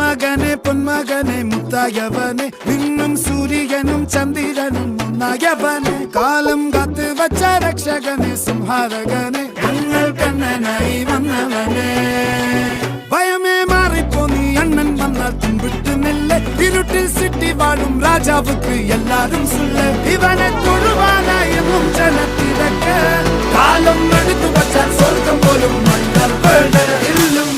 മകനെ പൊന്മകനെ മുത്തായവനെ നിന്നും സൂര്യനും ചന്ദ്രനും ഒന്നായവനെ കാലം കാത്ത് വച്ച രക്ഷകനെ സംഹാരകനെ ഞങ്ങൾ കണ്ണനായി വന്നവനെ ഭയമേ മാറിപ്പോ നീ അണ്ണൻ വന്നാൽ തുമ്പിട്ട് നെല്ല് ഇരുട്ടിൽ സിറ്റി വാഴും രാജാവുക്ക് എല്ലാരും സുല്ല് ഇവനെ തൊഴുവാനായെന്നും ജനത്തിരക്ക് കാലം എടുത്തു വച്ചാൽ സ്വർഗം പോലും മണ്ണൽ ഇല്ലും